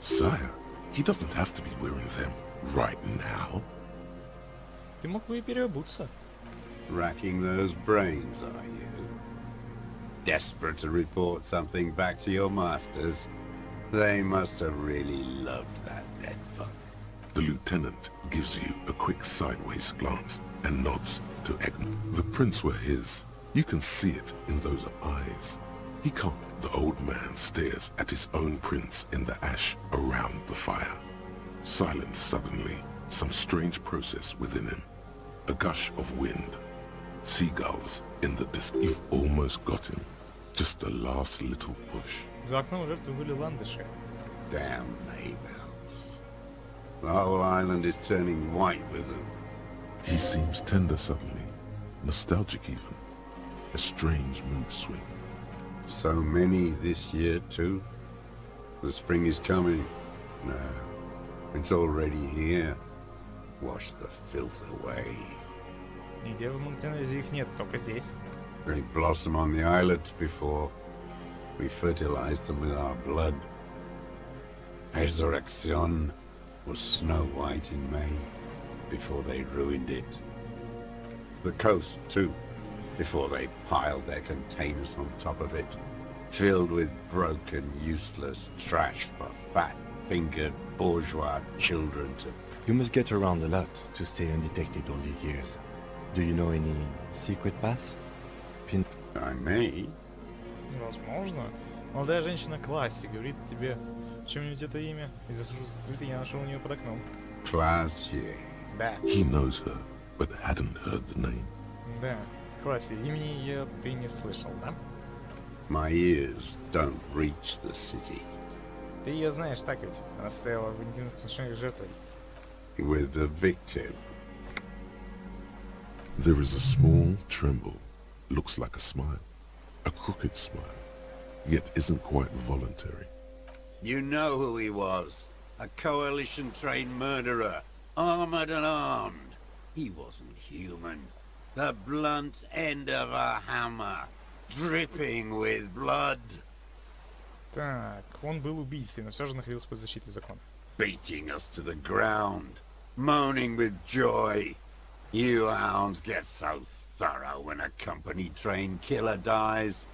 Sire, he doesn't have to be wearing them right now. Ты мог бы и переобуться. Racking those brains, are you? Desperate to report something back to your masters? They must have really loved that dead fuck. The lieutenant gives you a quick sideways glance and nods to Egmont. The prints were his. You can see it in those eyes. He can't. The old man stares at his own prints in the ash around the fire. Silent suddenly, some strange process within him. A gush of wind. Seagulls in the distance. You've almost got him. Just the last little push. За окном жертвы были ландыши. Damn Maybells. The whole island is turning white with them. He seems tender suddenly. Nostalgic even. A strange mood swing. So many this year, too? The spring is coming. No, it's already here. Wash the filth away. Нигде в Монтенезе их нет, только здесь. They blossom on the islets before we fertilize them with our blood. Resurrection was snow white in May before they ruined it. The coast, too, before they piled their containers on top of it, filled with broken, useless trash for fat-fingered bourgeois children to... You must get around a lot to stay undetected all these years. Do you know any secret paths? I may. Возможно. Молодая женщина Класси говорит тебе чем-нибудь это имя. Из-за цветы я нашел у нее под окном. Classier. Да. He knows her, but hadn't heard the name. Да. Класси, имени ее ты не слышал, да? My ears don't reach the city. Ты ее знаешь, так ведь? Она стояла в интимных отношениях с жертвой. With the victim. There is a small tremble. Looks like a smile. A crooked smile. Yet isn't quite voluntary. You know who he was. A coalition-trained murderer. Armored and armed. He wasn't human. The blunt end of a hammer. Dripping with blood. Так, он был убийцей, но все же находился под защитой закона. Beating us to the ground. Moaning with joy. You hounds get so thorough when a company-trained killer dies.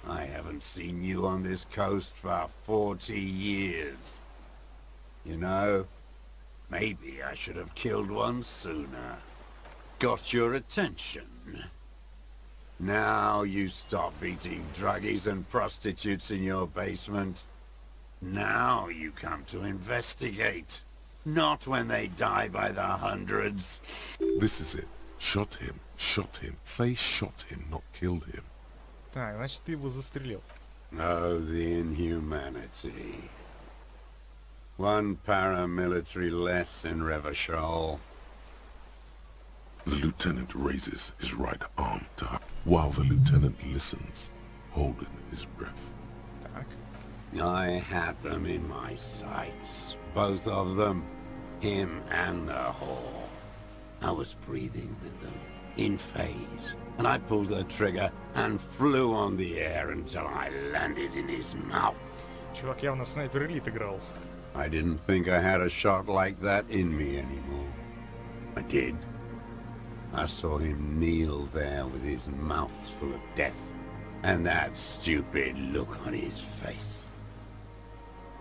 I haven't seen you on this coast for 40 years. You know, maybe I should have killed one sooner. Got your attention. Now you stop beating druggies and prostitutes in your basement. Now you come to investigate. Not when they die by the hundreds. This is it. Shot him. Shot him. Say shot him, not killed him. Так, значит, ты его застрелил. Oh, the inhumanity. One paramilitary less in Revachol. The lieutenant raises his right arm to her, while the lieutenant listens, holding his breath. Так. I had them in my sights. Both of them. Him and the whore. I was breathing with them, in phase, and I pulled the trigger and flew on the air until I landed in his mouth. Чувак явно в снайпер элит играл. I didn't think I had a shot like that in me anymore. I did. I saw him kneel there with his mouth full of death, and that stupid look on his face.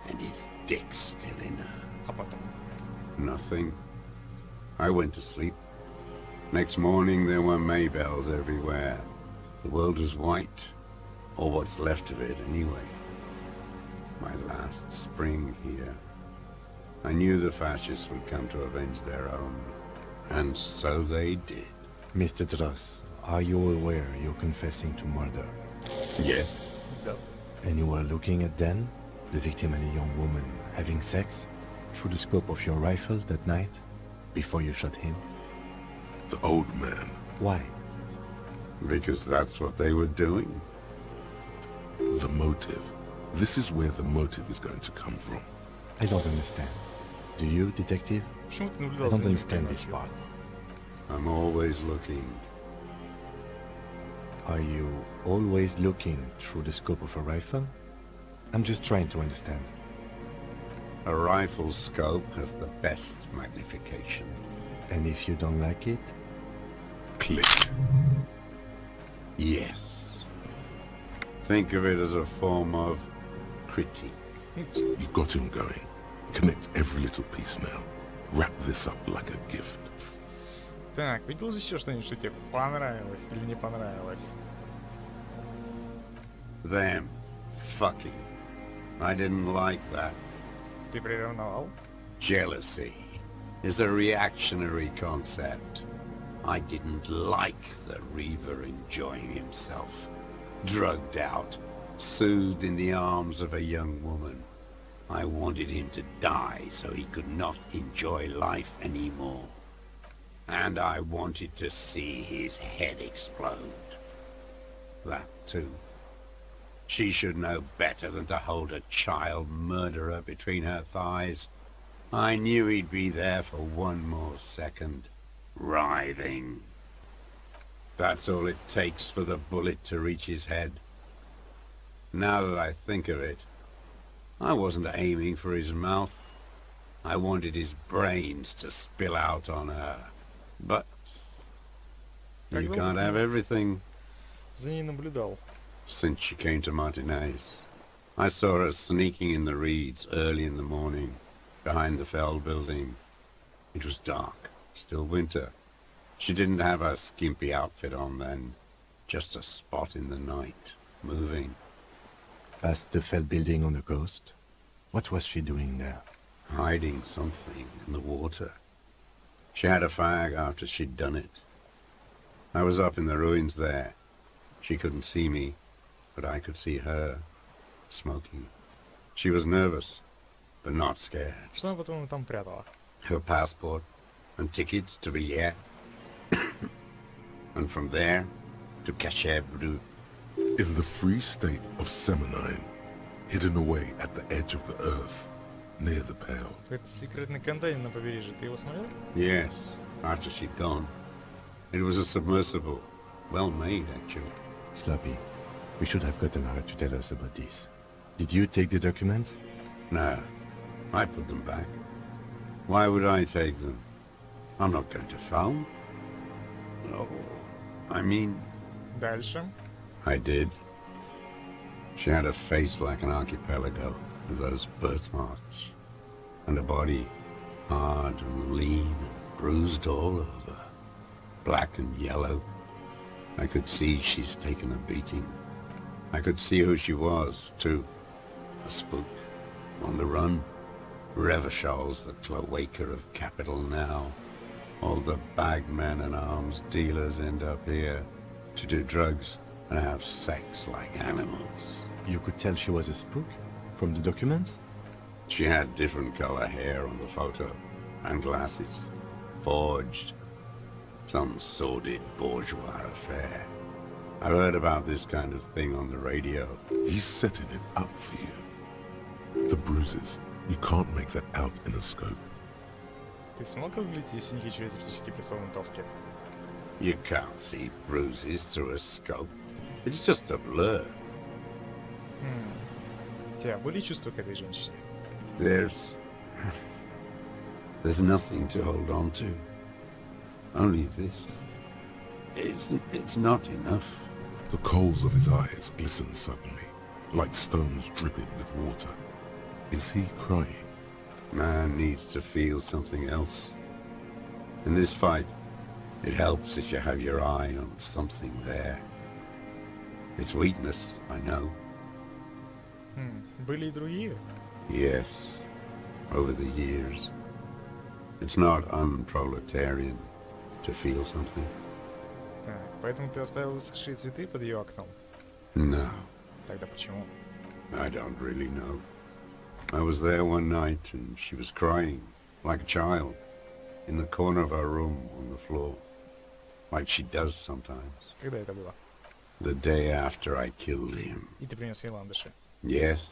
And his dick still in her. А потом? Nothing. I went to sleep. Next morning there were Maybells everywhere. The world was white. Or what's left of it anyway. My last spring here. I knew the fascists would come to avenge their own. And so they did. Mr. Dross, are you aware you're confessing to murder? Yes. Да. And you were looking at Dan, the victim and a young woman, having sex, through the scope of your rifle that night, before you shot him? The old man. Why? Because that's what they were doing. The motive. This is where the motive is going to come from. I don't understand. Do you, detective? Почему ты I наблюдал don't за ним understand ночью? this part. I'm always looking. Are you always looking through the scope of a rifle? I'm just trying to understand. A rifle scope has the best magnification. And if you don't like it? Click. Yes. Think of it as a form of critique. You got him going. Connect every little piece now. Wrap this up like a gift. Так, видел еще что-нибудь, что тебе понравилось или не понравилось? Them fucking. I didn't like that. Ты приревновал? Jealousy is a reactionary concept. I didn't like the Reaver enjoying himself. Drugged out, soothed in the arms of a young woman. I wanted him to die so he could not enjoy life anymore. And I wanted to see his head explode. That too. She should know better than to hold a child murderer between her thighs. I knew he'd be there for one more second, writhing. That's all it takes for the bullet to reach his head. Now that I think of it, I wasn't aiming for his mouth. I wanted his brains to spill out on her. But you can't have everything. За ней наблюдал. Since she came to Martinez, I saw her sneaking in the reeds early in the morning, behind the Fell building. It was dark, still winter. She didn't have her skimpy outfit on then, just a spot in the night, moving. Past the Fell building on the coast? What was she doing there? Hiding something in the water. She had a fag after she'd done it. I was up in the ruins there. She couldn't see me, but I could see her, smoking. She was nervous, but not scared. Что она, по-твоему, там прятала? Her passport and tickets to Riet. And from there to Cachet-Brou. In the free state of Seminine, hidden away at the edge of the earth, near the Pale. Это секретный контейнер на побережье. Ты его смотрел? Yes, after she'd gone. It was a submersible. Well made, actually. Sloppy. We should have gotten her to tell us about this. Did you take the documents? No, I put them back. Why would I take them? I'm not going to phone. No, I mean, Дальше. I did. She had a face like an archipelago with those birthmarks. And a body hard and lean and bruised all over. Black and yellow. I could see she's taken a beating. I could see who she was, too. A spook. On the run. Revachol's the cloaca of capital now. All the bagmen and arms dealers end up here to do drugs and have sex like animals. You could tell she was a spook from the documents? She had different color hair on the photo, and glasses. Forged. Some sordid bourgeois affair. I heard about this kind of thing on the radio. He's setting it up for you. The bruises, you can't make that out in a scope. Ты смог разглядеть ее синяки через оптические прицелы винтовки? You can't see bruises through a scope. It's just a blur. У тебя были чувства к этой женщине? There's nothing to hold on to. Only this. It's not enough. The coals of his eyes glisten suddenly, like stones dripping with water. Is he crying? Man needs to feel something else. In this fight, it helps if you have your eye on something there. It's weakness, I know. Были и другие? Yes, over the years. It's not unproletarian to feel something. Так, поэтому ты оставил высохшие цветы под ее окном? No, Тогда почему? I don't really know. I was there one night and she was crying, like a child, in the corner of her room on the floor, like she does sometimes. Когда это было? The day after I killed him. И ты принес ей ландыши. Yes,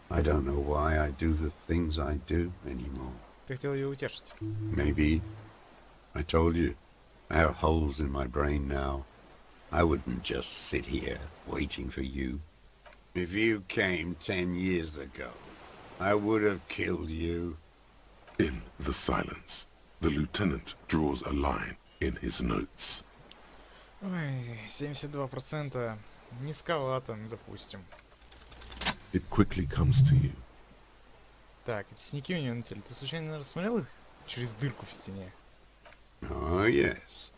I don't know why I do the things I do anymore. Ты хотел ее утешить. Maybe. I told you, I have holes in my brain now. I wouldn't just sit here waiting for you. If you came 10 years ago, I would have killed you. In the silence, the lieutenant draws a line in his notes. Ой, 72%. Низковато, ну, допустим. It quickly comes to you. Так, эти синяки у него на теле. Ты случайно рассмотрел их через дырку в стене? Oh, yes.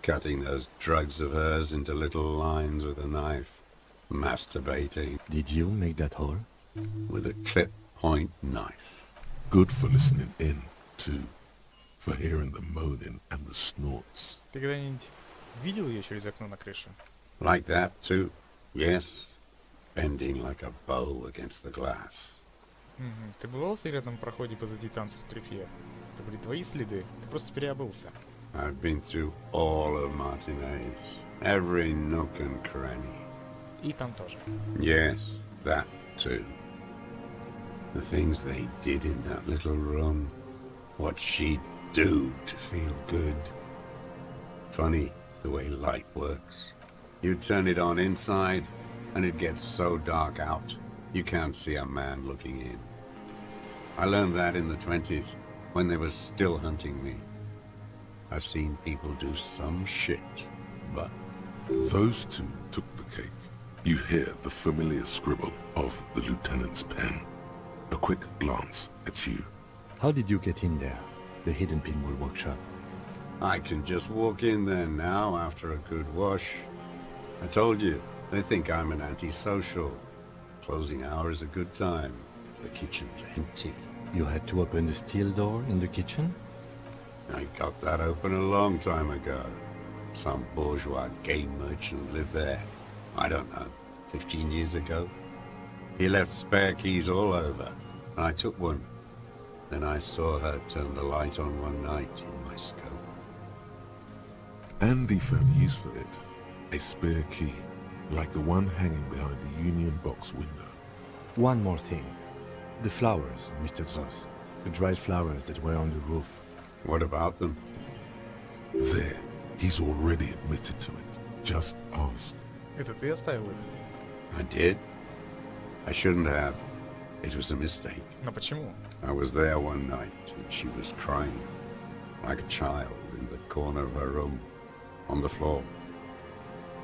Cutting those drugs of hers into little lines with a knife. Masturbating Did you make that hole? with a clip-point knife. Good for listening in, too. For hearing the moaning and the snorts. Ты когда-нибудь видел ее через окно на крыше? Like that, too? Yes. Bending like a bow against the glass. Мгм. Ты бывал в секретном проходе позади танцев в трюфье? Это были твои следы? Ты просто переобулся. I've been through all of Martinez. Every nook and cranny. И там тоже. Yes, that too. The things they did in that little room. What she'd do to feel good. Funny the way light works. You turn it on inside, and it gets so dark out, you can't see a man looking in. I learned that in the 20s, when they were still hunting me. I've seen people do some shit, but Those two took the cake. You hear the familiar scribble of the lieutenant's pen. A quick glance at you. How did you get in there? The hidden pinball workshop. I can just walk in there now after a good wash. I told you, they think I'm an antisocial. Closing hour is a good time. The kitchen's empty. You had to open the steel door in the kitchen? I got that open a long time ago. Some bourgeois game merchant lived there. I don't know, 15 years ago. He left spare keys all over, and I took one. Then I saw her turn the light on one night in my scope. Andy found use for it. A spare key, like the one hanging behind the Union Box window. One more thing. The flowers, Mr. Dross. The dried flowers that were on the roof. What about them? There, he's already admitted to it. Just ask. Это ты оставил их? I did. I shouldn't have. It was a mistake. Но почему? I was there one night, and she was crying, like a child, in the corner of her room, on the floor.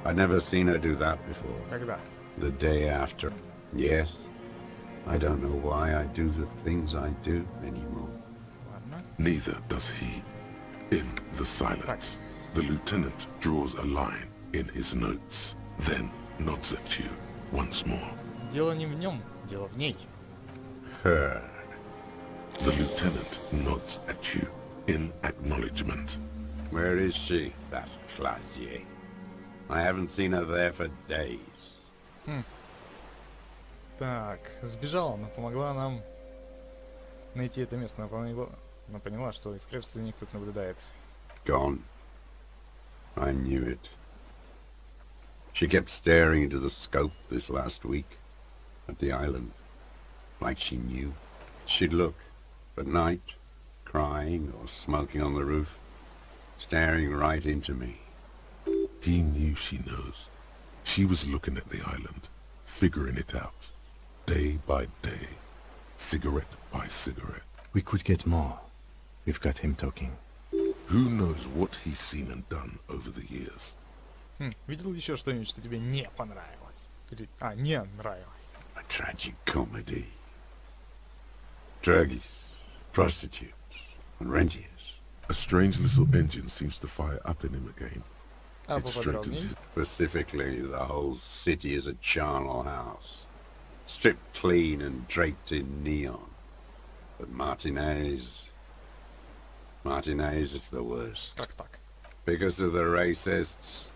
I'd never seen her do that before. Когда? The day after. Yes. I don't know why I do the things I do anymore. Ладно. Neither does he. In the silence, the lieutenant draws a line in his notes, then nods at you once more. Дело не в нем, дело в ней. Her. The lieutenant nods at you in acknowledgement. Where is she, that Clasier? I haven't seen her there for days. Так, сбежала, но помогла нам найти это место. Она поняла, что из крепости за ней кто-то наблюдает. Gone. I knew it. She kept staring into the scope this last week, at the island, like she knew. She'd look, at night, crying or smoking on the roof, staring right into me. He knew she knows. She was looking at the island, figuring it out, day by day, cigarette by cigarette. We could get more. We've got him talking. Who knows what he's seen and done over the years? Видел еще что-нибудь, что тебе не понравилось? Или, не нравилось? A tragic comedy. Druggies, prostitutes, and rentiers. A strange little engine seems to fire up in him again. It strengthens Поподробнее? his... Specifically, the whole city is a charnel house, stripped clean and draped in neon. But Martinez is the worst. Как так? Because of the racists.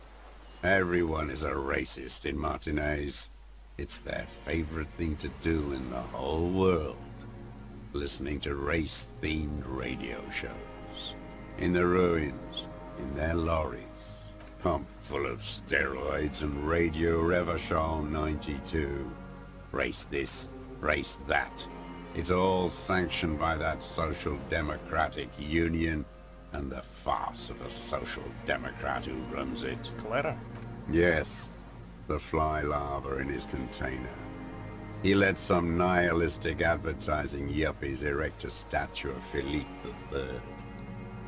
Everyone is a racist in Martinez. It's their favorite thing to do in the whole world. Listening to race-themed radio shows. In the ruins, in their lorries. Pumped full of steroids and Radio Reverchon 92. Race this, race that. It's all sanctioned by that Social Democratic Union and the farce of a Social Democrat who runs it. Клэра? Yes, the fly larva in his container. He let some nihilistic advertising yuppies erect a statue of Philippe III,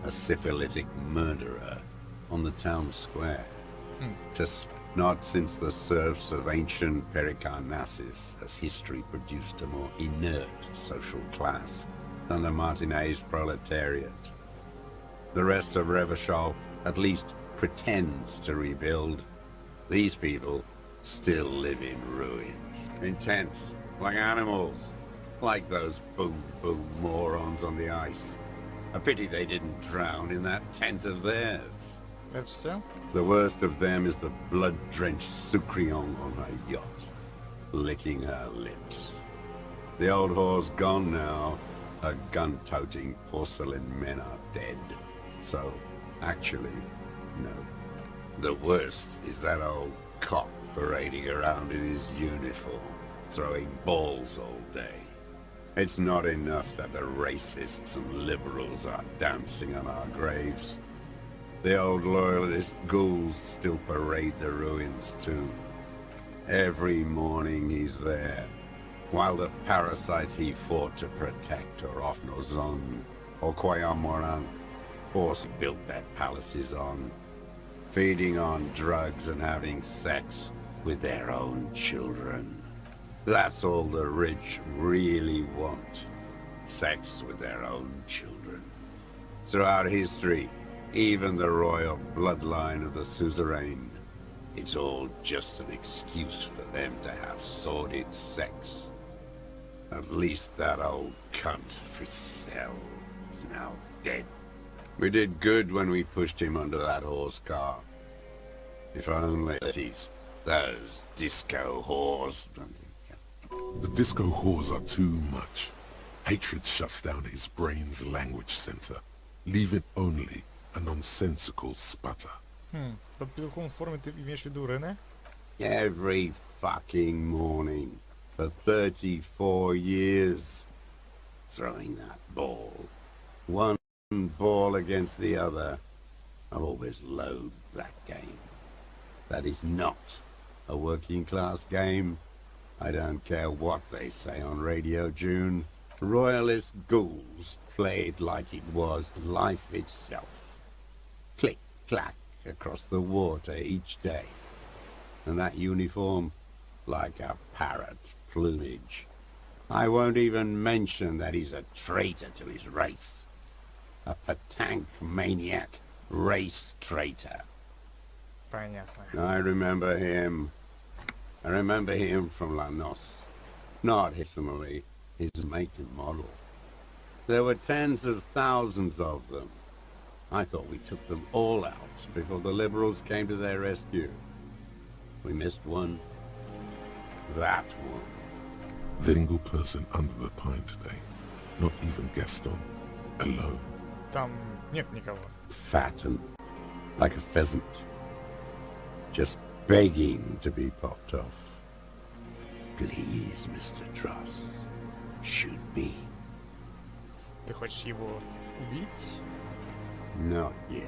a syphilitic murderer, on the town square. Just not since the serfs of ancient Pericarnassus has history produced a more inert social class than the Martinez proletariat. The rest of Revachol at least pretends to rebuild. These people still live in ruins, in tents, like animals, like those boom-boom morons on the ice. A pity they didn't drown in that tent of theirs. Это все? The worst of them is the blood-drenched Sucrion on her yacht, licking her lips. The old whore's gone now. Her gun-toting porcelain men are dead. So, actually, no. The worst is that old cop parading around in his uniform, throwing balls all day. It's not enough that the racists and liberals are dancing on our graves. The old loyalist ghouls still parade the ruins too. Every morning he's there, while the parasites he fought to protect are off Nozon or Quayamoran, force built their palaces on, feeding on drugs and having sex with their own children. That's all the rich really want. Sex with their own children. Throughout history, even the royal bloodline of the suzerain, it's all just an excuse for them to have sordid sex. At least that old cunt, Fricelle, is now dead. We did good when we pushed him under that horse car. If only those disco whores. The disco whores are too much. Hatred shuts down his brain's language center, leaving only a nonsensical sputter. Под петухом в форме ты имеешь в виду Рене? Every fucking morning for 34 years. Throwing that ball. One ball against the other. I've always loathed that game. That is not a working class game. I don't care what they say on Radio June. Royalist ghouls played like it was life itself. Click, clack across the water each day. And that uniform, like a parrot plumage. I won't even mention that he's a traitor to his race. A petanque maniac race traitor. Понятно. I remember him. I remember him from La Noce. Not Hissamari, his make and model. There were tens of thousands of them. I thought we took them all out before the liberals came to their rescue. We missed one. That one. The single person under the pine today. Not even Gaston. Alone. Там нет никого. Fat and like a pheasant. Just begging to be popped off. Please, Mr. Truss, shoot me. Ты хочешь его убить? Not yet.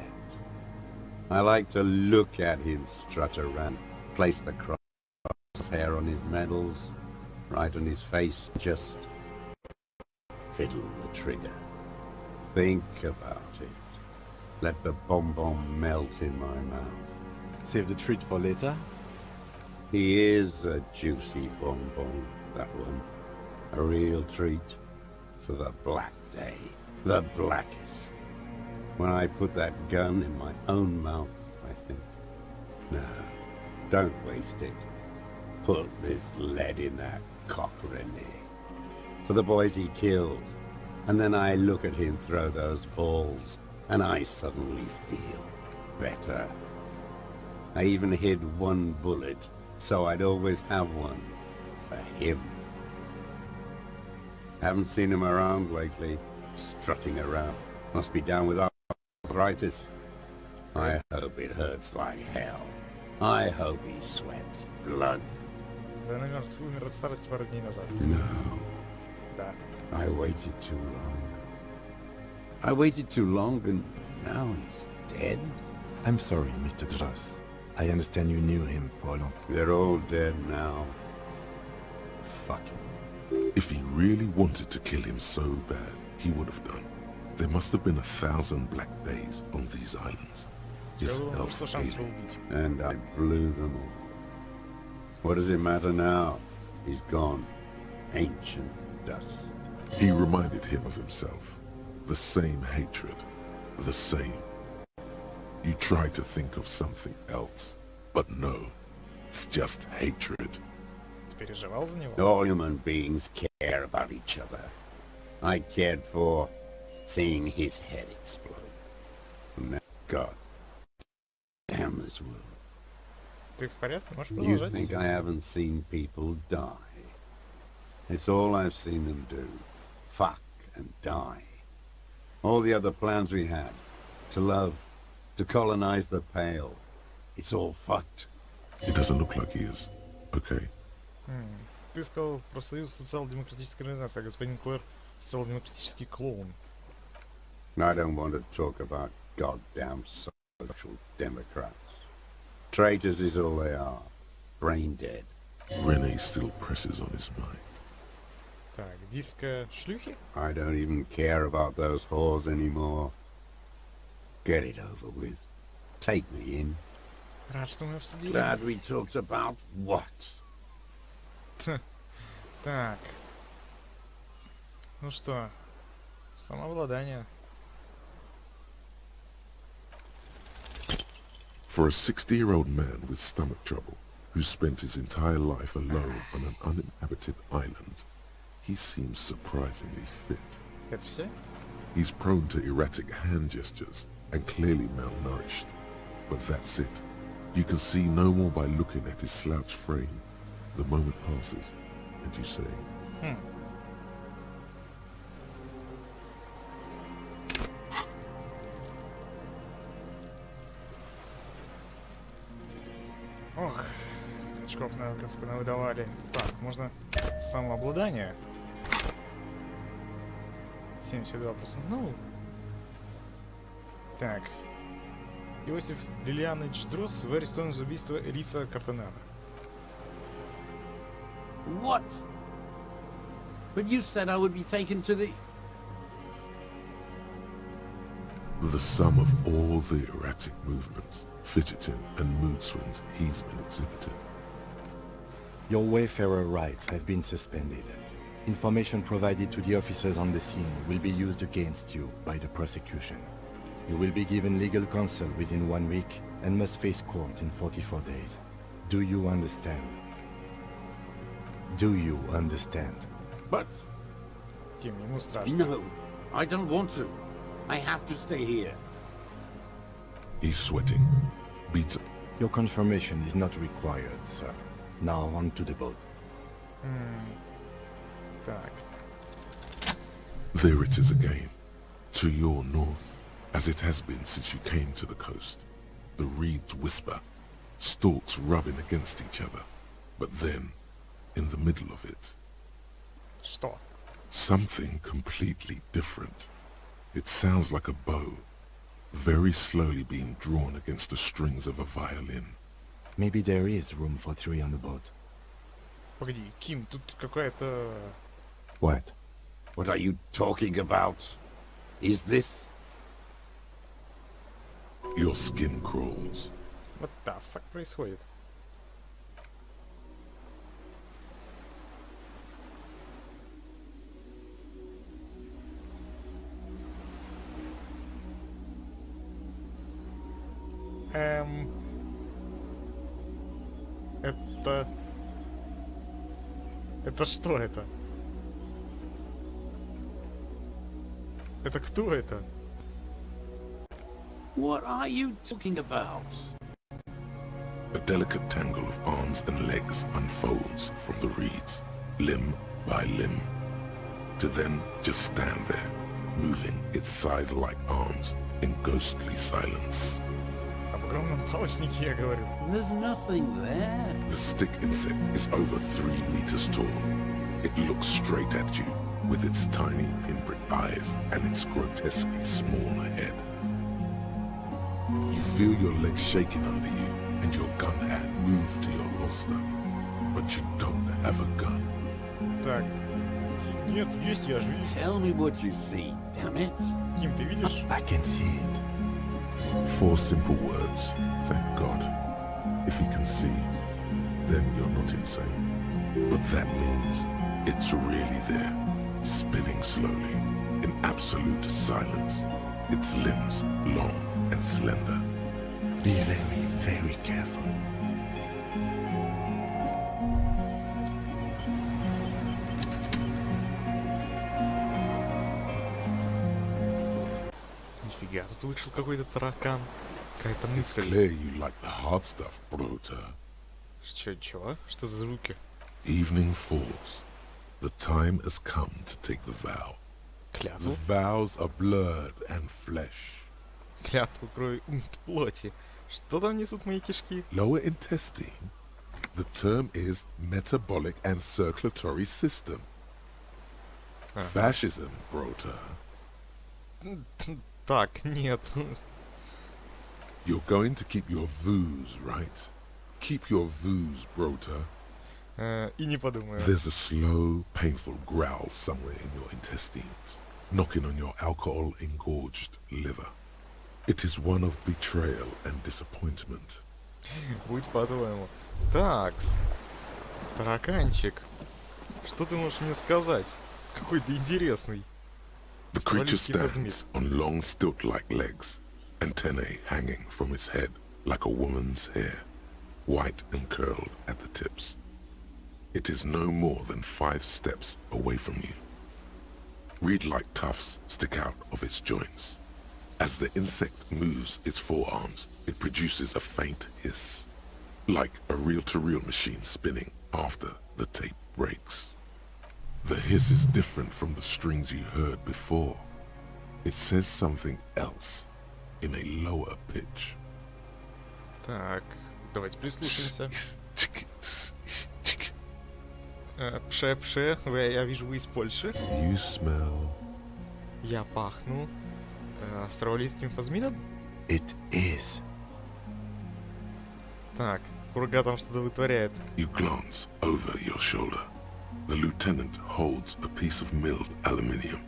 I like to look at him strut around, place the crosshair on his medals, right on his face, just fiddle the trigger. Think about it. Let the bomb melt in my mouth. Save the treat for later? He is a juicy bonbon, that one. A real treat for the black day. The blackest. When I put that gun in my own mouth, I think, no, don't waste it. Put this lead in that cock, René. For the boys he killed. And then I look at him throw those balls, and I suddenly feel better. I even hid one bullet, so I'd always have one for him. Haven't seen him around lately, strutting around. Must be down with arthritis. I hope it hurts like hell. I hope he sweats blood. Рене мертв, умер от старости пару дней назад. No, Да. I waited too long. I waited too long and now he's dead. I'm sorry, Mr. Druss. I understand you knew him for a long... They're all dead now. fuck him. If he really wanted to kill him so bad, he would have done. There must have been 1,000 black days on these islands. His Было health множество шансов его failing. убить. And I blew them all. What does it matter now? He's gone. Ancient dust. He reminded him of himself. The same hatred. The same. You try to think of something else, but no. It's just hatred. Ты переживал за него? All human beings care about each other. I cared for seeing his head explode. And now, God damn this world. Ты в порядке? Можешь You продолжать? think I haven't seen people die? It's all I've seen them do. Fuck and die. All the other plans we had. To love. To colonize the Pale. It's all fucked. It doesn't look like he is. Okay. Ты сказал про союз социал-демократической организации, а господин Клэр социал-демократический клоун. I don't want to talk about goddamn social democrats. Traitors is all they are. Brain dead. Renee still presses on his mind. Так, диско шлюхи? I don't even care about those whores anymore. Get it over with. Take me in. Рад, что мы обсудили. Glad we talked about what? Так. Ну что, самообладание. For a 60-year-old man with stomach trouble, who spent his entire life alone on an uninhabited island, he seems surprisingly fit. Это все? He's prone to erratic hand gestures and clearly malnourished. But that's it. You can see no more by looking at his slouched frame. The moment passes, and you say, Ох, очков навыков понавыдавали. Так, можно самообладание. 72%. Ну. Так. Иосиф Лилианович Дросс вы арестован за убийство Элиса Картенера. What? But you said I would be taken to the... the sum of all the erratic movements, fidgeting and mood swings he's been exhibiting. Your wayfarer rights have been suspended. Information provided to the officers on the scene will be used against you by the prosecution. You will be given legal counsel within 1 week and must face court in 44 days. Do you understand? Do you understand? But... Ким, ему страшно. No, I don't want to. I have to stay here. He's sweating, beats. Your confirmation is not required, sir. Now on to the boat. Так. There it is again, to your north, as it has been since you came to the coast. The reeds whisper, stalks rubbing against each other. But then, in the middle of it, Что? something completely different. It sounds like a bow, very slowly being drawn against the strings of a violin. Maybe there is room for 3 on the boat. Погоди, Ким, тут какая-то... What? What are you talking about? Is this... Your skin crawls. What the fuck происходит? Это... Это что это? Это кто это? What are you talking about? A delicate tangle of arms and legs unfolds from the reeds, limb by limb, to then just stand there, moving its scythe-like arms in ghostly silence. Об огромном палочнике я говорю. There's nothing there. The stick insect is over 3 meters tall. It looks straight at you, with its tiny pinprick eyes and its grotesquely small head. You feel your legs shaking under you, and your gun hand move to your holster. But you don't have a gun. Так. Нет, есть, я же вижу. Tell me what you see, damn it. Тим, ты видишь? I can see it. 4 simple words, thank God. If he can see, then you're not insane. But that means it's really there, spinning slowly, in absolute silence. Its limbs long and slender. Be very, very careful. Нифига, тут вышел какой-то таракан. Какая-то It's мысль. clear you like the hard stuff, Brota. Чего? Что за звуки? Evening falls. The time has come to take the vow. The Клятву? vows are blood and flesh. Клятву крови плоти. Что там несут мои кишки? Lower intestine. The term is metabolic and circulatory system. Ага. Fascism, Brota. Так, нет. You're going to keep your voos, right? Keep your voos, Brota. И не подумаю. There's a slow, painful growl somewhere in your intestines, knocking on your alcohol-engorged liver. It is one of betrayal and disappointment. Будь по-твоему. Так. Тараканчик. Что ты можешь мне сказать? Какой ты интересный. The creature Валийский фазмит. stands on long stilt-like legs, antennae hanging from its head like a woman's hair, white and curled at the tips. It is no more than 5 steps away from you. Reed-like tufts stick out of its joints. As the insect moves its forearms, it produces a faint hiss, like a reel-to-reel machine spinning after the tape breaks. The hiss is different from the strings you heard before. It says something else, in a lower pitch. Так, давайте прислушаемся. Пше-пше, я вижу, вы из Польши. You smell... Я пахну австралийским фазмином. It is. Так, курга там что-то вытворяет. You glance over your shoulder. The lieutenant holds a piece of milled aluminium.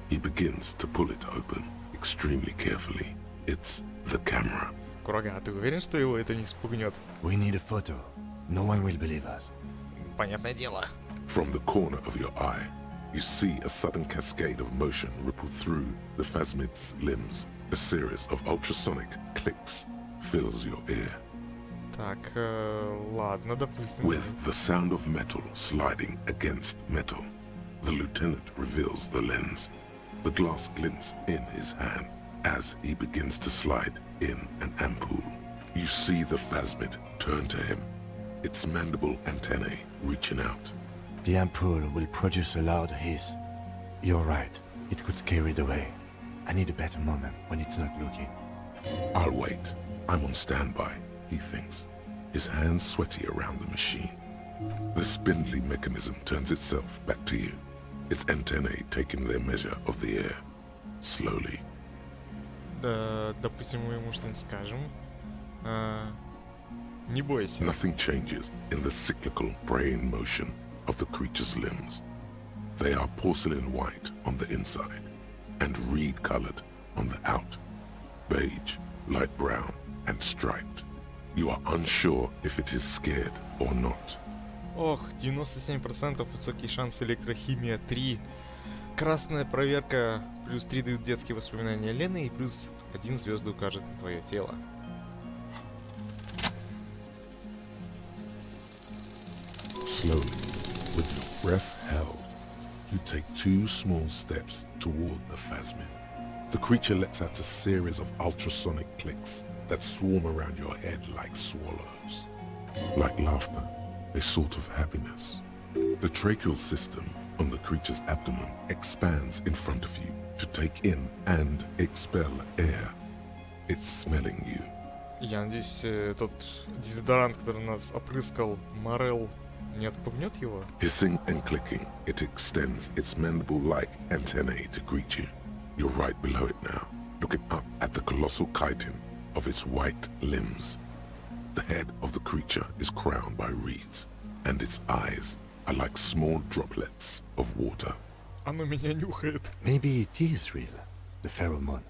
He begins to pull it open, extremely carefully. It's the camera. Курага, ты уверен, что его это не спугнет? We need a photo. No one will believe us. Понятное дело. From the corner of your eye, you see a sudden cascade of motion ripple through the phasmid's limbs. A series of ultrasonic clicks fills your ear, Так, ладно, допустим. with the sound of metal sliding against metal. The lieutenant reveals the lens. The glass glints in his hand as he begins to slide in an ampoule. You see the phasmid turn to him, its mandible antennae reaching out. The ampoule will produce a loud hiss. You're right. It could scare it away. I need a better moment when it's not looking. I'll wait. I'm on standby, he thinks, his hands sweaty around the machine. The spindly mechanism turns itself back to you, its antennae taking their measure of the air, slowly. Да, допустим, мы ему что-нибудь скажем. Не бойся. Nothing changes in the cyclical brain motion of the creature's limbs. They are porcelain white on the inside and reed-colored on the out, beige, light brown, and striped. You are unsure if it is scared or not. Ох, 97% высокий шанс электрохимия 3. Красная проверка, плюс 3 дают детские воспоминания Лены и плюс 1 звезду укажет на твое тело. Slowly, with your breath held, you take 2 small steps toward the phasmid. The creature lets out a series of ultrasonic clicks that swarm around your head like swallows. Like laughter, a sort of happiness. The tracheal system on the creature's abdomen expands in front of you to take in and expel air. It's smelling you. Я надеюсь, тот дезодорант, который нас опрыскал, Морел, не отпугнет его? Hissing and clicking, it extends its mandible-like antennae to greet you. You're right below it now, looking up at the colossal chitin of its white limbs. The head of the creature is crowned by reeds, and its eyes are like small droplets of water. Оно меня нюхает. Maybe it is real, the pheromone.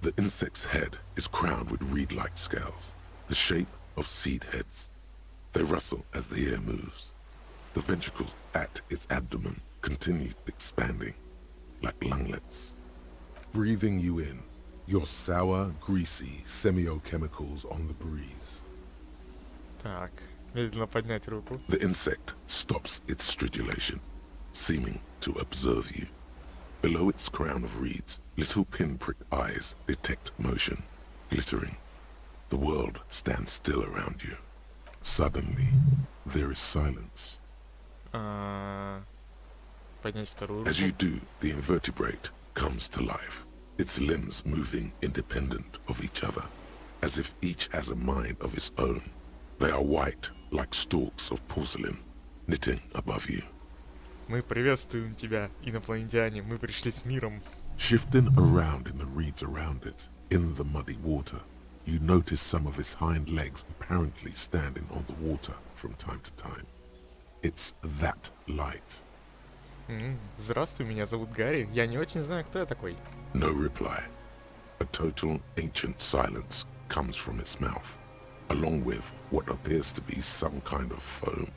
The insect's head is crowned with reed-like scales, the shape of seed heads. They rustle as the air moves. The ventricles at its abdomen continue expanding, like lunglets. Breathing you in, your sour, greasy semiochemicals on the breeze. Так, медленно поднять руку. The insect stops its stridulation, seeming to observe you. Below its crown of reeds, little pinprick eyes detect motion, glittering. The world stands still around you. Suddenly, there is silence. Поднять вторую As руку. you do, the invertebrate comes to life, its limbs moving independent of each other, as if each has a mind of its own. They are white, like stalks of porcelain, knitting above you. Мы приветствуем тебя, инопланетяне. Мы пришли с миром. Shifting around in the reeds around it, in the muddy water, you notice some of its hind legs apparently standing on the water from time to time. It's that light. Здравствуй, меня зовут Гарри. Я не очень знаю, кто я такой. No reply. A total ancient silence comes from its mouth, along with what appears to be some kind of foam.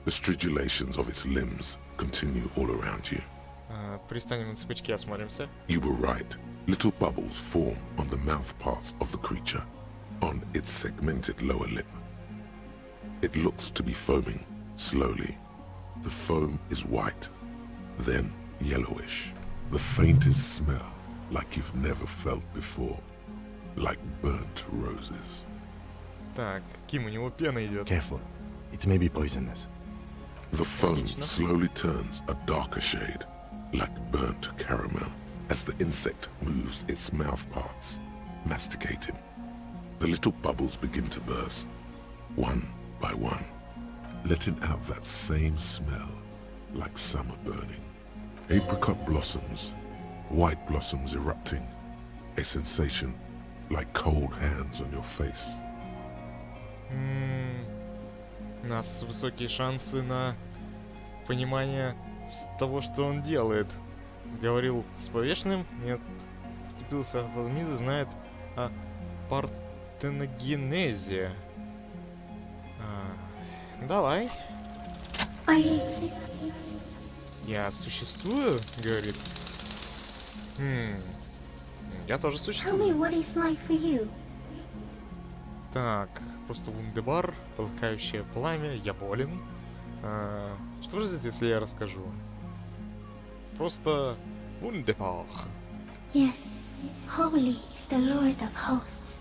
The stridulations of its limbs continue all around you. Пристанем на цепочке, осмотримся. You were right. Little bubbles form on the mouth parts of the creature, on its segmented lower lip. It looks to be foaming, slowly. The foam is white, then yellowish. The faintest smell, like you've never felt before. Like burnt roses. Так, Ким, у него пена идет. Careful, it may be poisonous. The foam Логично. slowly turns a darker shade, like burnt caramel, as the insect moves its mouth parts, masticating. The little bubbles begin to burst, one by one, letting out that same smell, like summer burning. Apricot blossoms, white blossoms erupting, a sensation like cold hands on your face. У нас высокие шансы на понимание того, что он делает. Говорил с повешенным, нет, вступился в Алмиды, знает о партеногенезе. Давай. I exist. Я существую, говорит. Я тоже Tell me существую. what it's like for you. Так, просто вундебар, полыхающее пламя, я болен. Что будет, если я расскажу? Просто вундебар. Yes, holy is the Lord of hosts,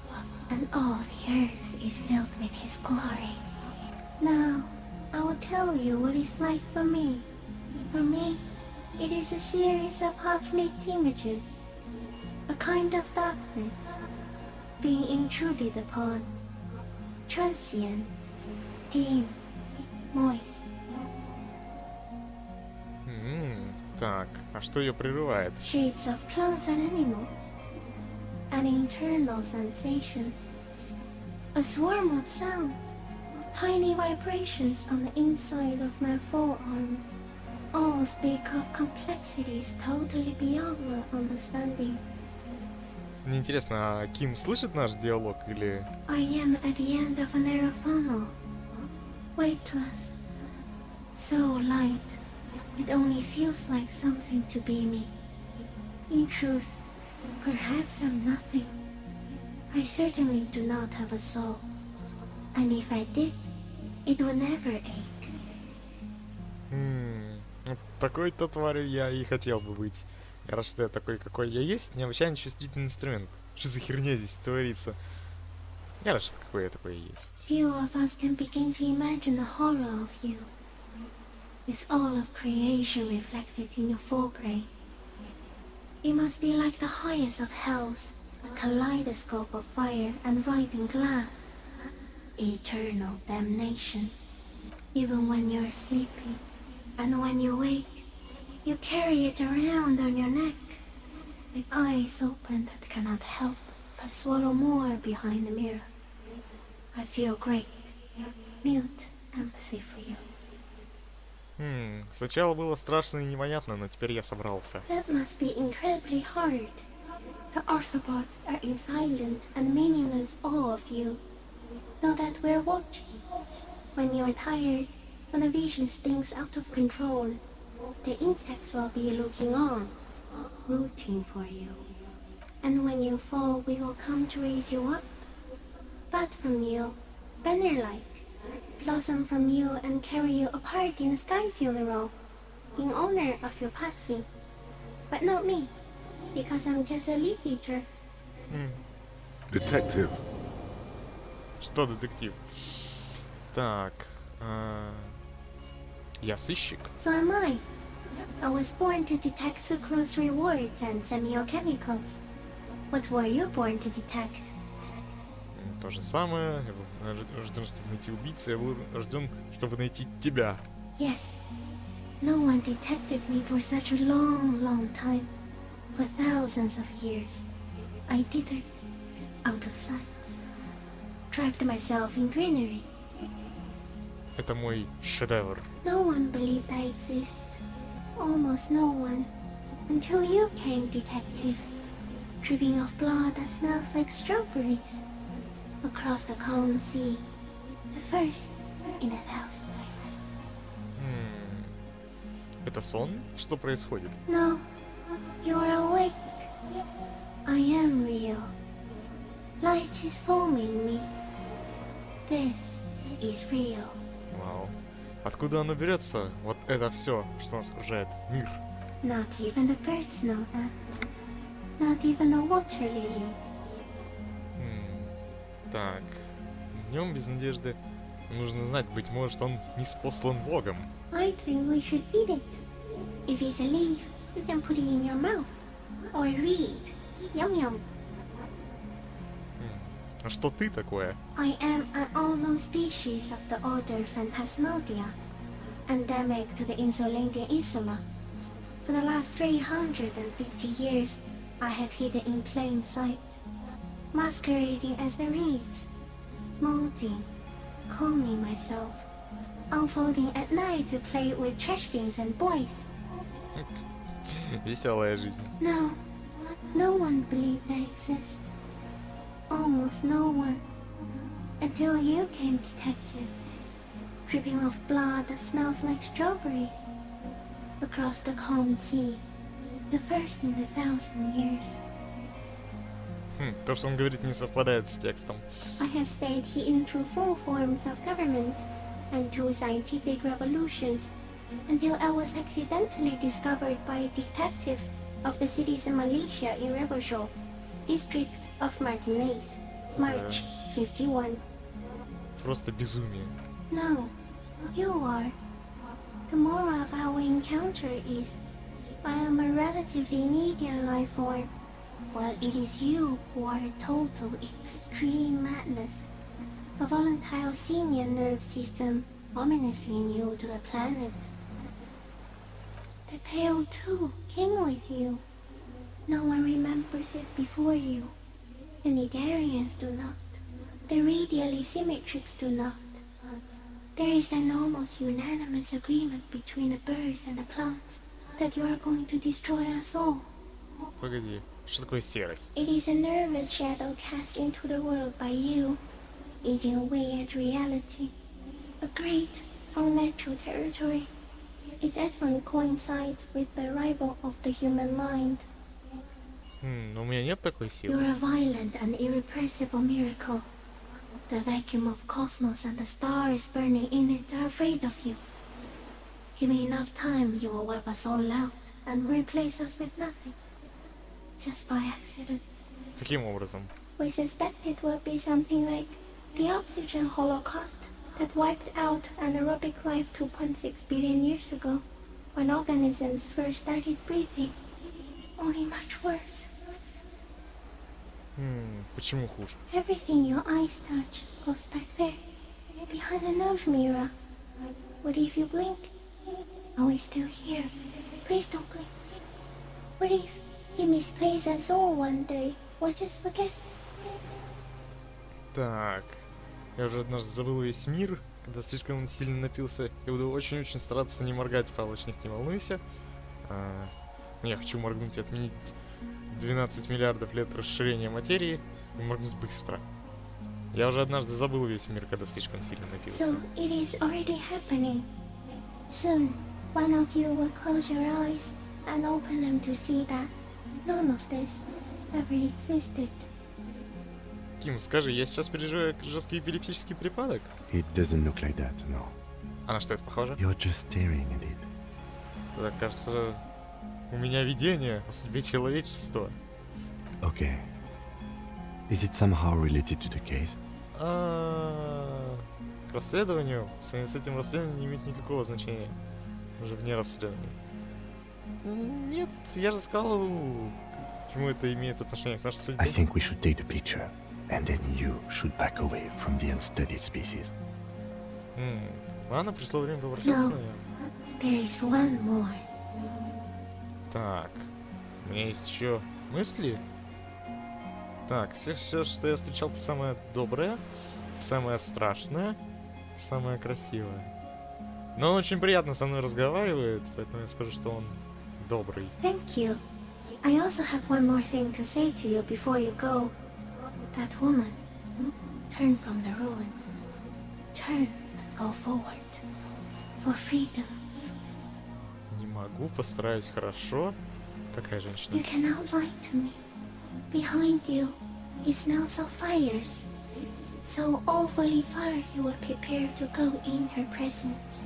and all the earth is filled with his glory. Now, I will tell you what it's like for me. For me, it is a series of half-lit images, a kind of darkness, being intruded upon, transient, dim, moist. Так, а что ее прерывает? Shapes of plants and animals, and internal sensations. A swarm of sounds, tiny vibrations on the inside of my forearms. All speak of complexities totally beyond my understanding. Мне интересно, а Ким слышит наш диалог или... I am at the end of a narrow funnel, weightless, so light, it only feels like something to be me. In truth, perhaps I'm nothing. I certainly do not have a soul, and if I did, it would never ache. Вот такой-то тварью я и хотел бы быть. Я рад, что я такой, какой я есть. Необычайно чувствительный инструмент. Что за херня здесь творится? Я рад, что какой я такой и есть. Few of us can begin to imagine the horror of you, with all of creation reflected in your forebrain. It must be like the highest of hells, a kaleidoscope of fire and writhing glass. Eternal damnation. Even when you're sleeping, and when you wake, you carry it around on your neck, with eyes open that cannot help but swallow more behind the mirror. I feel great, mute empathy for you. Сначала было страшно и непонятно, но теперь я собрался. That must be incredibly hard. The Arthropods are in silent and meaningless awe of you. Know that we're watching. When you're tired, when the vision spins out of control, the insects will be looking on, rooting for you. And when you fall, we will come to raise you up. Bud from you, banner-like, blossom from you and carry you apart in a sky funeral, in honor of your passing. But not me, because I'm just a leaf eater. Detective, Что, детектив? Так, я сыщик. So am I. I was born to detect sucrose rewards and semiochemicals. What were you born to detect? То же самое. Я был рожден, чтобы найти убийцу, я был рожден, чтобы найти тебя. Yes. No one detected me for such a long, long time. For thousands of years. I dithered, out of sight. Trapped myself in greenery. Это мой шедевр. No one believed I exist. Almost no one. Until you came, detective. Dripping of blood that smells like strawberries. Across the calm sea. The first in 1,000 years. Это сон? Что происходит? No, you're awake. I am real. Light is forming me. This is real. Вау. Откуда оно берется? Вот это все, что нас окружает. Мир. Not even the birds know that. Not even the water lily. Так. Днем без надежды. Нужно знать, быть может, он не спослан Богом. I think we should eat it. If it's a leaf, you can put it in your mouth. Or read. Yum yum. А что ты такое? I am an unknown species of the order Phantasmadia, endemic to the Insulandian Insula. For the last 350 years, I have hidden in plain sight, masquerading as the reeds, molting, calming myself, unfolding at night to play with trash bins and boys. Веселая жизнь. No, no one believed I exist. Almost no one. Until you came, detective. Dripping of blood that smells like strawberries. Across the calm sea. The first in 1,000 years. То, что он говорит, не совпадает с текстом. I have stayed hidden through 4 forms of government and 2 scientific revolutions until I was accidentally discovered by a detective of the citizen militia in Rebelshaw, district of Martinez, March 51. Просто безумие. No, you are. The moral of our encounter is, I am a relatively medium life form, while it is you who are a total extreme madness. A volatile senior nerve system ominously new to the planet. The Pale too came with you. No one remembers it before you. The Nidarians do not. The radially symmetrics do not. There is an almost unanimous agreement between the birds and the plants that you are going to destroy us all. Погоди, что такое серость? It is a nervous shadow cast into the world by you, eating away at reality. A great, unnatural territory. Its advent coincides with the arrival of the human mind. Но у меня нет такой силы. You're a violent and irrepressible miracle. The vacuum of cosmos and the stars burning in it are afraid of you. Give me enough time, you will wipe us all out and replace us with nothing. Just by accident. Каким образом? We suspect it will be something like the oxygen holocaust that wiped out anaerobic life 2.6 billion years ago, when organisms first started breathing. Only much worse. Почему хуже? Everything your eyes touch goes back there, behind the nose mirror. What if you blink? Are we still here? Please don't blink. What if you misplace us all one day, or just forget? Так. Я уже однажды забыл весь мир, когда слишком сильно напился. Я буду очень-очень стараться не моргать, палочник, не волнуйся. Я хочу моргнуть и отменить 12 миллиардов лет расширения материи и моргнуть быстро. Я уже однажды забыл весь мир, когда слишком сильно напился. So it is already happening. Soon, one of you will close your eyes and open them to see that none of this ever existed. Ким, скажи, я сейчас переживаю жесткий эпилептический припадок? It doesn't look like that, no. А на что это похоже? You're just staring at it. Тогда, кажется, у меня видение о судьбе человечества. Okay. Is it somehow related to the case? К расследованию, в сравнении с этим расследованием не имеет никакого значения. Уже вне расследования. Нет, я же сказал, к чему это имеет отношение к нашей судьбе. I think we should take the picture, and then you should back away from the unstudied species. Ладно, пришло время попрощаться, No. наверное. There is one more. Так, у меня есть еще мысли. Так, все, что я встречал, это самое доброе, самое страшное, самое красивое. Но он очень приятно со мной разговаривает, поэтому я скажу, что он добрый. Thank you. I also have one more thing to say to you before you go. That woman, turn from the ruin. Turn and go forward. For freedom. Не могу, постараюсь хорошо. Какая женщина? You cannot lie to me. Behind you, it smells of fires. So awfully far you were prepared to go in her presence.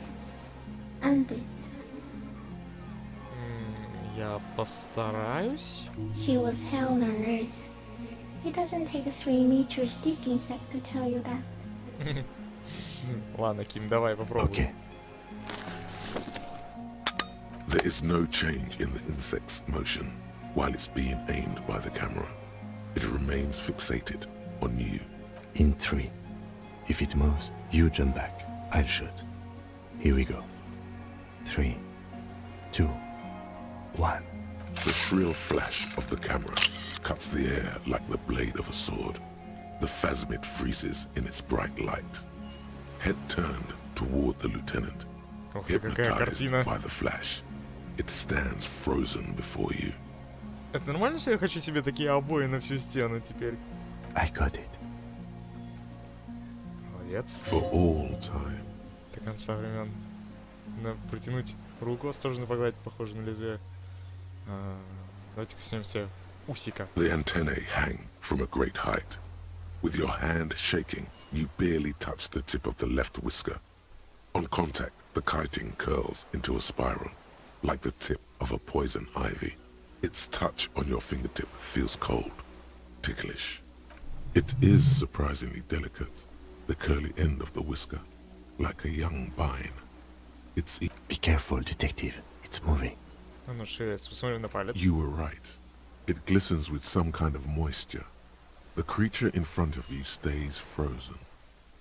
And it. Я постараюсь. She was hell on earth. It doesn't take a 3-meter sticking set to tell you that. Ладно, Ким, давай попробуем. Okay. There is no change in the insect's motion while it's being aimed by the camera. It remains fixated on you. In 3. If it moves, you jump back. I'll shoot. Here we go. 3, 2, 1. The shrill flash of the camera cuts the air like the blade of a sword. The phasmid freezes in its bright light. Head turned toward the lieutenant, Ох, какая hypnotized картина. by the flash. It stands frozen before you. Это нормально, что я хочу себе такие обои на всю стену теперь? I got it. Молодец. For all time. До конца времен. Надо протянуть руку, осторожно погладить, похоже на лезвие. Давайте коснемся усика. The antennae hang from a great height. With your hand shaking, you barely touch the tip of the left whisker. On contact, the chitin curls into a spiral, like the tip of a poison ivy. Its touch on your fingertip feels cold, ticklish. It is surprisingly delicate, the curly end of the whisker, like a young vine. It's... Be careful, detective. It's moving. Оно шевелится. Посмотрим на палец. You were right. It glistens with some kind of moisture. The creature in front of you stays frozen.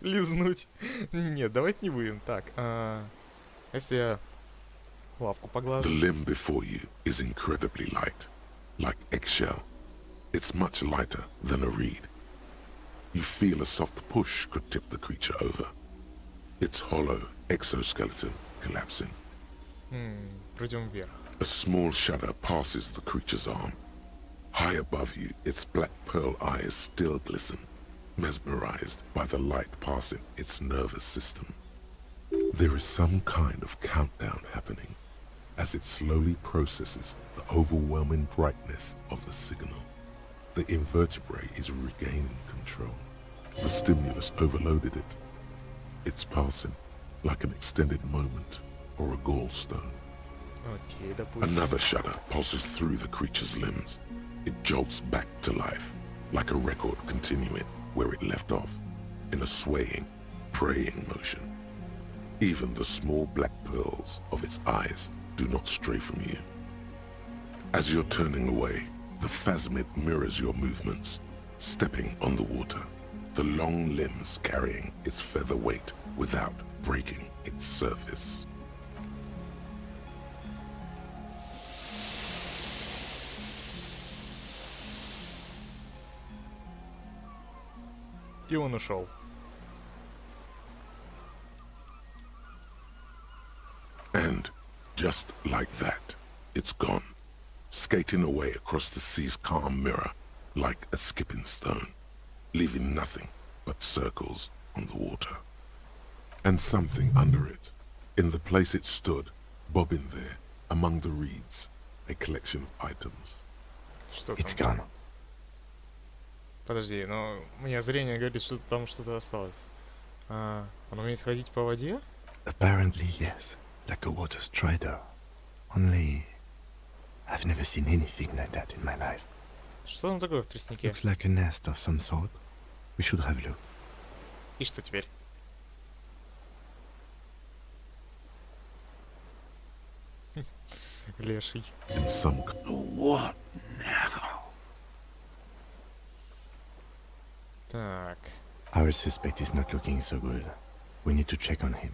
Лизнуть. Нет, давайте не будем. Так, если я лапку The поглажу. limb before you is incredibly light, like eggshell. It's much lighter than a reed. You feel a soft push could tip the creature over. Its hollow exoskeleton collapsing. Пройдем вверх. A small shudder passes the creature's arm. High above you, its black pearl eyes still glisten, mesmerized by the light passing its nervous system. There is some kind of countdown happening as it slowly processes the overwhelming brightness of the signal. The invertebrate is regaining control. The stimulus overloaded it. It's passing like an extended moment or a gallstone. Окей, допустим. Another shudder pulses through the creature's limbs. It jolts back to life, like a record continuing where it left off, in a swaying, praying motion. Even the small black pearls of its eyes do not stray from you. As you're turning away, the phasmid mirrors your movements, stepping on the water, the long limbs carrying its feather weight without breaking its surface. И он ушел. Just like that, it's gone, skating away across the sea's calm mirror like a skipping stone, leaving nothing but circles on the water. And something under it, in the place it stood, bobbing there, among the reeds, a collection of items. Что It's там? gone. Подожди, но мне зрение говорит, что там что-то осталось. Он умеет ходить по воде? Apparently, yes. Like a water strider. Only... I've never seen anything like that in my life. Что там такое в тростнике? Looks like a nest of some sort. We should have a look. И что теперь? Леший. In some What now? Так. Our suspect is not looking so good. We need to check on him.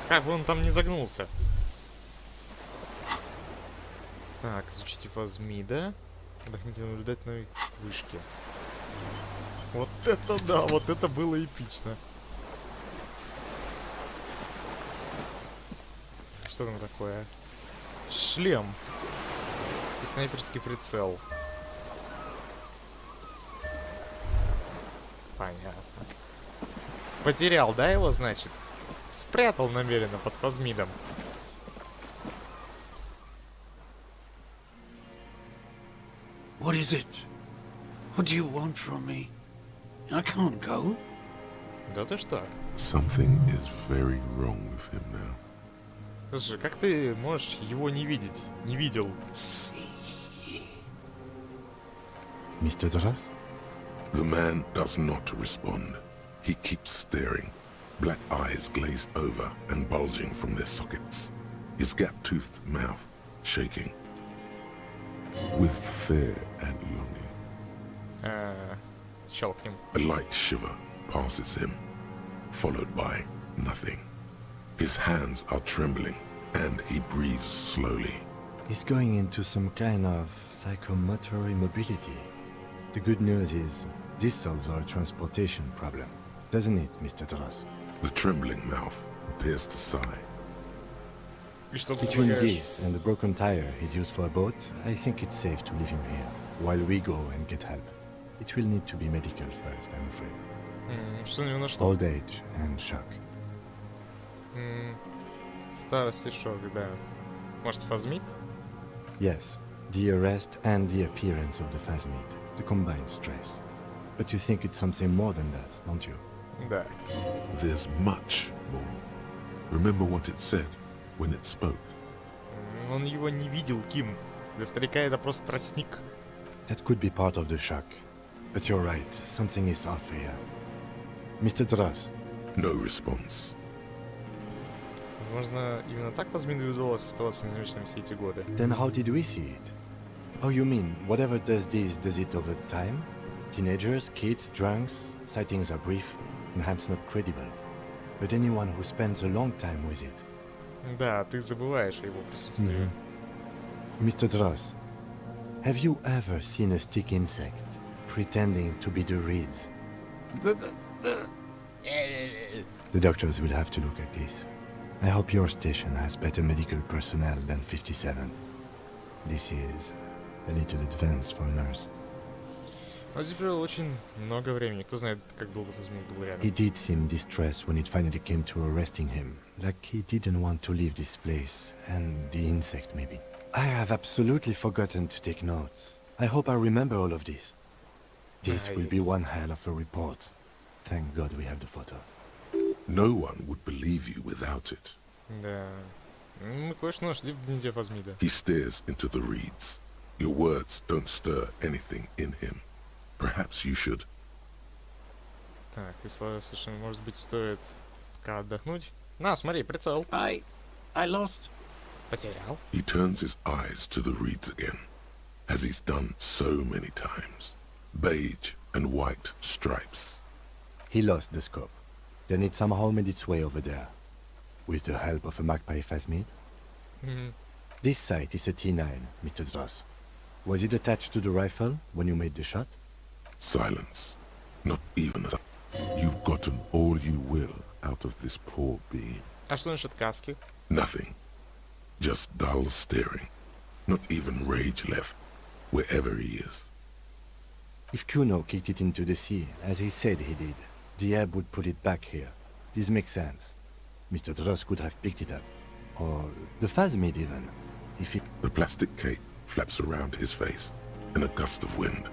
Как бы он там не загнулся? Так, изучите фазмида. Отдохните наблюдать на вышке. Вот это да, вот это было эпично. Что там такое? Шлем. И снайперский прицел. Понятно. Потерял, да, его, значит? Спрятал намеренно под фазмидом. What is it? What do you want from me? I can't go. Да ты что? something is very wrong with him now. Слушай, как ты можешь его не видеть? Не видел. Mr. Dras? The man does not respond. He keeps staring, black eyes glazed over and bulging from their sockets, his gap-toothed mouth shaking with fear and longing. Щелкнем. A light shiver passes him, followed by nothing. His hands are trembling, and he breathes slowly. He's going into some kind of psychomotor immobility. The good news is, this solves our transportation problem. Doesn't it, Mr. Dras? The trembling mouth appears to sigh. И что Between предлагаешь? this and the broken tire he's used for a boat, I think it's safe to leave him here, while we go and get help. It will need to be medical first, I'm afraid. Что у него нашло? Old age and shock. Старость и шок, да. Может, фазмит? Yes, the arrest and the appearance of the phasmid, the combined stress. But you think it's something more than that, don't you? Да. There's much more. Remember what it said when it spoke? Он его не видел, Ким. Для старика это просто тростник. That could be part of the shock. But you're right, something is off here. Mr. Dras, No response. Возможно, именно так фазмиду удалось оставаться незамеченным все эти годы. then how did we see it? Oh, you mean, whatever does this, does it over time? Teenagers, kids, drunks, sightings are brief, and hence not credible. But anyone who spends a long time with it. Да, ты забываешь о его присутствии. Mr. Dras, have you ever seen a stick insect pretending to be the reeds? The doctors will have to look at this. I hope your station has better medical personnel than 57. This is a little advanced for a nurse. Но здесь было очень много времени. Кто знает, как долго фазмид был рядом. He did seem distressed when it finally came to arresting him, like he didn't want to leave this place, and the insect maybe. I have absolutely forgotten to take notes. I hope I remember all of this. This will be one hell of a report. Thank God we have the photo. No one would believe you without it. Да. Мы кое-что нашли в гнезде фазмида. He stares into the reeds. Your words don't stir anything in him. Perhaps you should. Так, и слова совершенно, может быть, стоит пока отдохнуть. На, смотри, прицел. I lost. Потерял. He turns his eyes to the reeds again, as he's done so many times. Beige and white stripes. He lost the scope. Then it somehow made its way over there. With the help of a magpie phasmid. This sight is a T9, Mr. Dras. Was it attached to the rifle when you made the shot? Silence. Not even a... You've gotten all you will out of this poor being. А что насчет каски? Nothing. Just dull staring. Not even rage left, wherever he is. If Kuno kicked it into the sea, as he said he did, the ebb would put it back here. This makes sense. Mr. Dross could have picked it up. Or the Phasmid even. If it... The plastic cape flaps around his face in a gust of wind.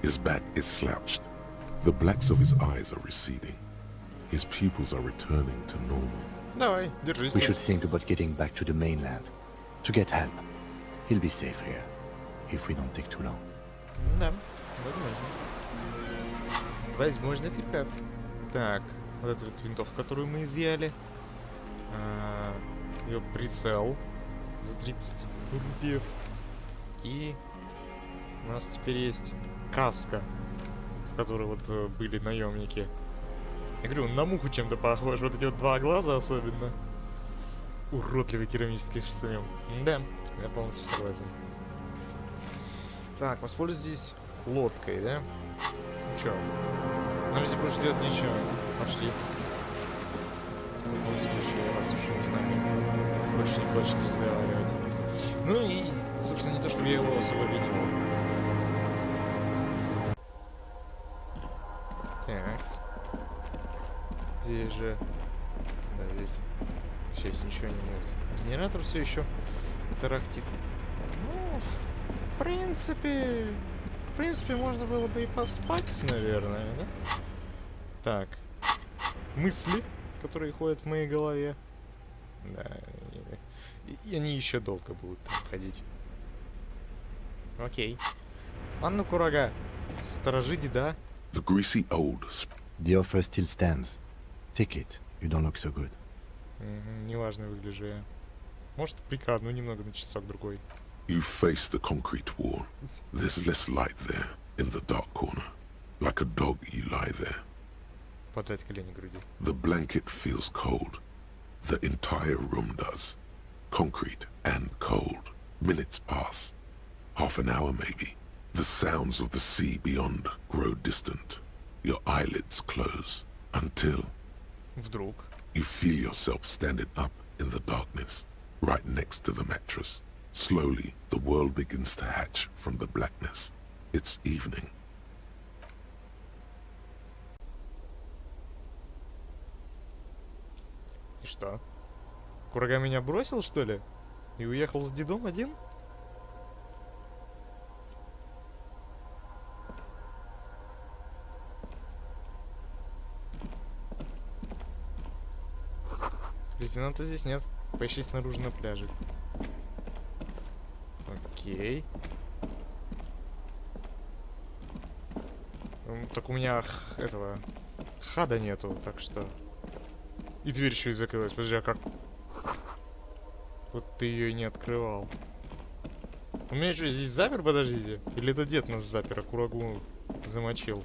His back is slouched. The blacks of his eyes are receding. His pupils are returning to normal. Давай, держись. We should think about getting back to the mainland. To get help. He'll be safe here. If we don't take too long. Да, возможно. Возможно, ребят. Так, вот эту вот винтовку, которую мы изъяли. Ее прицел за 30 рупиев. И у нас теперь есть каска, в которой вот были наемники. Я говорю, на муху чем-то похож. Вот эти вот два глаза особенно. Уродливый керамический шлем. Да, я полностью согласен. Так, воспользуйтесь лодкой, да? Ну чё? Нам здесь больше делать нечего. Пошли. В таком случае, раз уж он с нами больше не хочет разговаривать. Ну и, собственно, не то, чтобы я его особо видел. Так. Здесь же... Да, здесь... Сейчас ничего не меняется. Генератор все еще тарахтит. Ну, в принципе, можно было бы и поспать, наверное, да? Так. Мысли, которые ходят в моей голове. Да. И они еще долго будут там ходить. Окей. Анну Курага. Сторожите, да? The greasy old The offer still stands. Take it. You don't look so good. Неважно выгляжу я. Может, прикладну немного на часок-другой. You face the concrete wall. There's less light there, in the dark corner. Like a dog, you lie there. Поджать колени к груди. The blanket feels cold. The entire room does. Concrete and cold. Minutes pass. Half an hour maybe. The sounds of the sea beyond grow distant. Your eyelids close. Until... Вдруг. You feel yourself standing up in the darkness, right next to the mattress. Slowly, the world begins to hatch from the blackness. It's evening. И что? Курага меня бросил, что ли? И уехал с дедом один? Лейтенанта здесь нет. Поищи снаружи на пляже. Окей. Так у меня этого хада нету, так что... И дверь еще и закрылась. Подожди, а как? Вот ты ее и не открывал. У меня что, здесь запер? Подождите. Или это дед нас запер, а Курагу замочил?